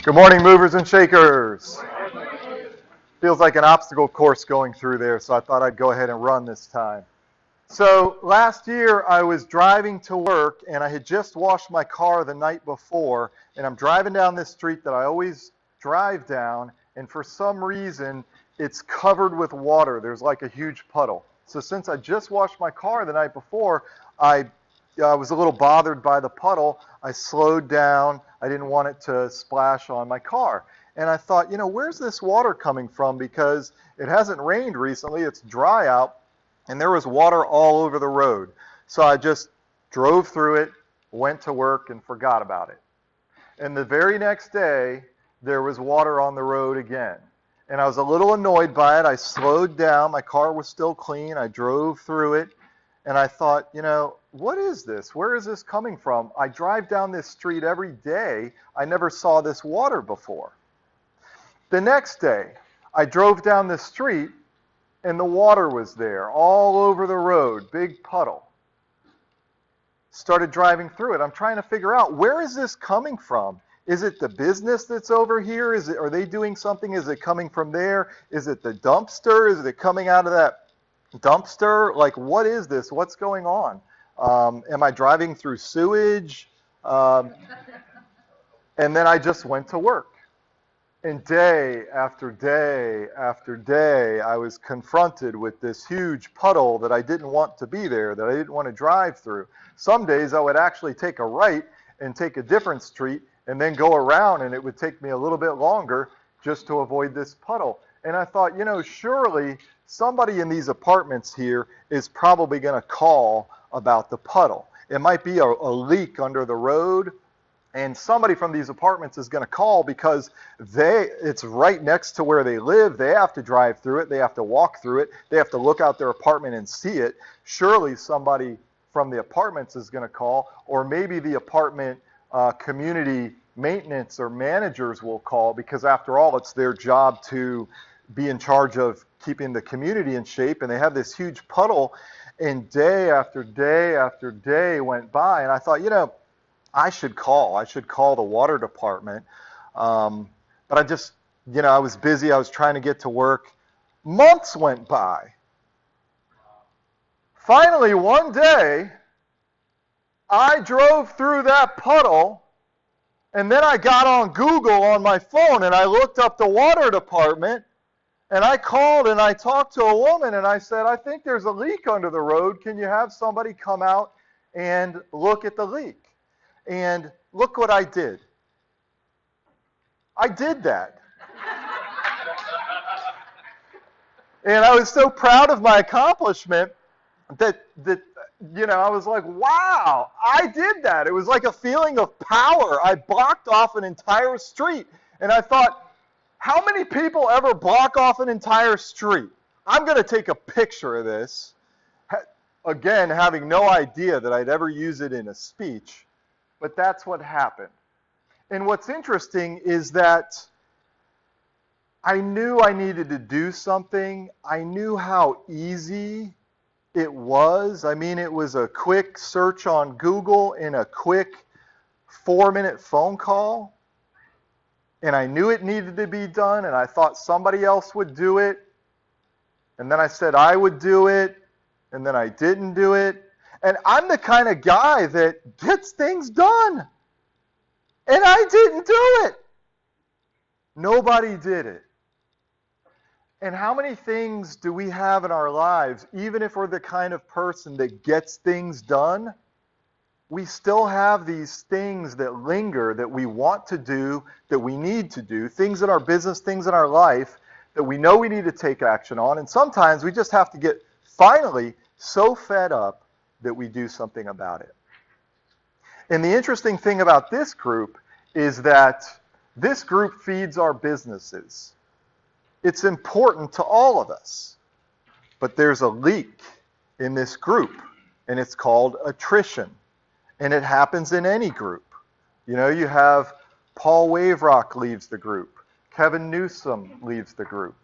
Good morning, movers and shakers. Feels like an obstacle course going through there, so I thought I'd go ahead and run this time. So last year I was driving to work and I had just washed my car the night before, and I'm driving down this street that I always drive down, and for some reason it's covered with water. There's like a huge puddle. So since I just washed my car the night before, I was a little bothered by the puddle. I slowed down. I didn't want it to splash on my car. And I thought, where's this water coming from? Because it hasn't rained recently. It's dry out. And there was water all over the road. So I just drove through it, went to work, and forgot about it. And the very next day, there was water on the road again. And I was a little annoyed by it. I slowed down. My car was still clean. I drove through it. And I thought, what is this? Where is this coming from? I drive down this street every day. I never saw this water before. The next day, I drove down the street, and the water was there all over the road, big puddle. Started driving through it. I'm trying to figure out, where is this coming from? Is it the business that's over here? Are they doing something? Is it coming from there? Is it the dumpster? Is it coming out of that dumpster? Like, what is this? What's going on? Am I driving through sewage? And then I just went to work. And day after day after day, I was confronted with this huge puddle that I didn't want to be there, that I didn't want to drive through. Some days I would actually take a right and take a different street and then go around, and it would take me a little bit longer just to avoid this puddle. And I thought, surely somebody in these apartments here is probably going to call about the puddle. It might be a leak under the road, and somebody from these apartments is going to call because it's right next to where they live. They have to drive through it. They have to walk through it. They have to look out their apartment and see it. Surely somebody from the apartments is going to call, or maybe the apartment community maintenance or managers will call, because after all, it's their job to be in charge of keeping the community in shape, and they have this huge puddle, and day after day after day went by, and I thought, I should call the water department, but I just, I was busy, I was trying to get to work. Months went by. Finally, one day, I drove through that puddle, and then I got on Google on my phone, and I looked up the water department, and I called and I talked to a woman, and I said, I think there's a leak under the road. Can you have somebody come out and look at the leak? And look what I did. I did that. And I was so proud of my accomplishment that I was like, wow, I did that. It was like a feeling of power. I blocked off an entire street. And I thought, how many people ever block off an entire street? I'm going to take a picture of this. Again, having no idea that I'd ever use it in a speech. But that's what happened. And what's interesting is that I knew I needed to do something. I knew how easy it was. I mean, it was a quick search on Google and a quick 4-minute phone call. And I knew it needed to be done, and I thought somebody else would do it. And then I said I would do it, and then I didn't do it. And I'm the kind of guy that gets things done. And I didn't do it. Nobody did it. And how many things do we have in our lives, even if we're the kind of person that gets things done, we still have these things that linger that we want to do, that we need to do, things in our business, things in our life that we know we need to take action on. And sometimes we just have to get finally so fed up that we do something about it. And the interesting thing about this group is that this group feeds our businesses. It's important to all of us. But there's a leak in this group, and it's called attrition. And it happens in any group. You have Paul Waverock leaves the group. Kevin Newsom leaves the group.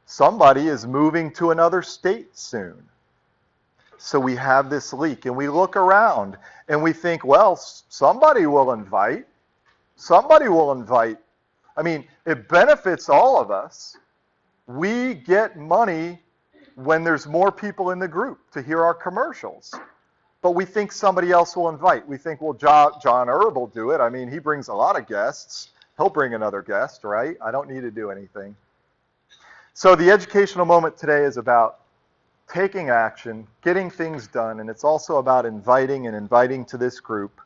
Somebody is moving to another state soon. So we have this leak, and we look around, and we think, well, somebody will invite I mean, it benefits all of us. We get money when there's more people in the group to hear our commercials. But we think somebody else will invite. We think, well, John Erb will do it. I mean, he brings a lot of guests. He'll bring another guest, right? I don't need to do anything. So the educational moment today is about taking action, getting things done, and it's also about inviting to this group.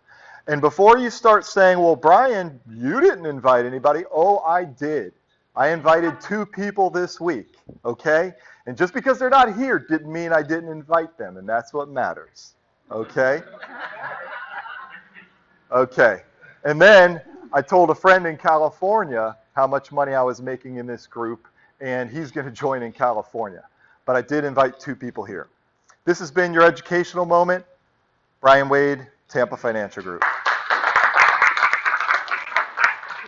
And before you start saying, well, Brian, you didn't invite anybody. Oh, I did. I invited 2 people this week, okay? And just because they're not here didn't mean I didn't invite them, and that's what matters, okay? Okay. And then I told a friend in California how much money I was making in this group, and he's going to join in California. But I did invite 2 people here. This has been your educational moment. Brian Wade, Tampa Financial Group.